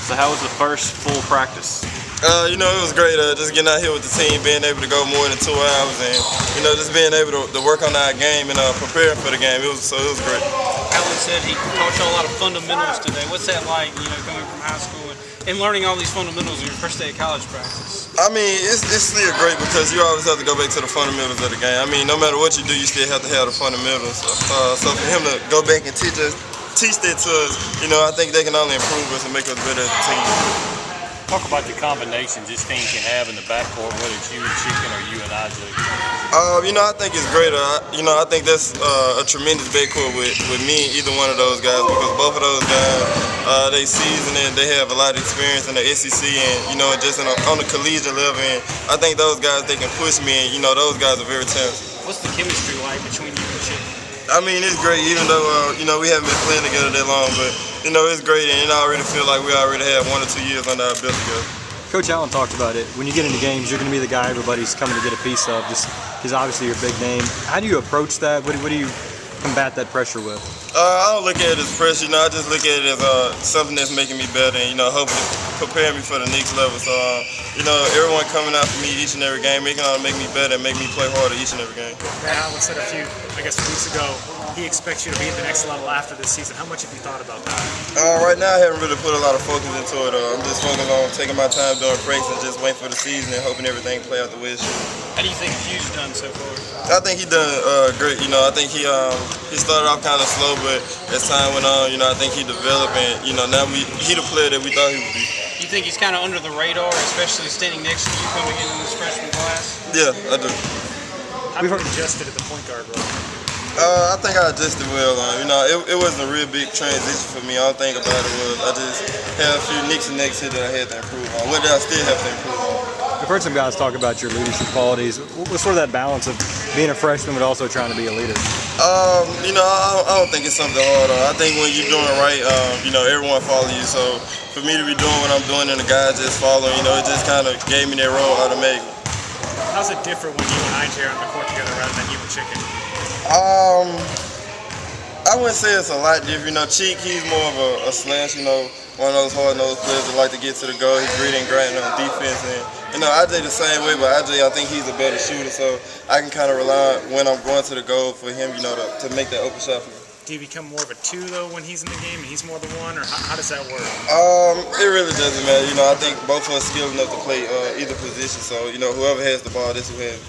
So how was the first full practice? You know, it was great. Just getting out here with the team, being able to go more than 2 hours, and you know, just being able to work on our game and preparing for the game. It was great. Alan said he taught you a lot of fundamentals today. What's that like? You know, coming from high school and learning all these fundamentals in your first day of college practice. I mean, it's still great because you always have to go back to the fundamentals of the game. I mean, no matter what you do, you still have to have the fundamentals. So for him to go back and teach that to us, you know, I think they can only improve us and make us better as a team. Talk about the combinations this team can have in the backcourt, whether it's you and Chicken or you and IJ. You know, I think it's great. You know, I think that's a tremendous backcourt with me and either one of those guys because both of those guys, they seasoned and they have a lot of experience in the SEC and, you know, just on the collegiate level. And I think those guys, they can push me and, you know, those guys are very talented. What's the chemistry like between you and Chicken? I mean, it's great, even though, you know, we haven't been playing together that long, but, you know, it's great, and I already feel like we already have 1 or 2 years under our belt together. Coach Allen talked about it. When you get into games, you're going to be the guy everybody's coming to get a piece of, just because obviously you're a big name. How do you approach that? What do you combat that pressure with? I don't look at it as pressure, you know, I just look at it as something that's making me better and, you know, hopefully prepare me for the next level. So, you know, everyone coming out for me each and every game, make me better and make me play harder each and every game. Allen said a few, I guess, weeks ago, he expects you to be at the next level after this season. How much have you thought about that? Right now, I haven't really put a lot of focus into it. I'm just focused on taking my time doing breaks and just waiting for the season and hoping everything play out the way it should. How do you think Hugh's done so far? I think he done great. You know, I think he started off kind of slow, but as time went on, you know, I think he developed, and you know, now he the player that we thought he would be. You think he's kind of under the radar, especially standing next to you coming in this freshman class? Yeah, I do. How have you adjusted at the point guard role? I think I adjusted well. You know, it wasn't a real big transition for me. All I think about it was I just had a few nicks and necks here that I had to improve on. What did I still have to improve on? I've heard some guys talk about your leadership qualities. What's sort of that balance of being a freshman but also trying to be a leader? You know, I don't think it's something hard on. I think when you're doing it right, you know, everyone follows you. So for me to be doing what I'm doing and the guys just following, you know, it just kind of gave me that role automatically. How's it different when you and IJ are on the court together rather than you and Chicken? I wouldn't say it's a lot different. You know, Cheek, he's more of a slash, you know, one of those hard-nosed players that like to get to the goal. He's gritty and grinding on defense. And, you know, IJ the same way, but IJ, I think he's a better shooter, so I can kind of rely on when I'm going to the goal for him, you know, to make that open shot for me. Do you become more of a 2, though, when he's in the game and he's more the 1, or how does that work? It really doesn't matter. You know, I think both of us skilled enough to play either position, so, you know, whoever has the ball, that's who has it.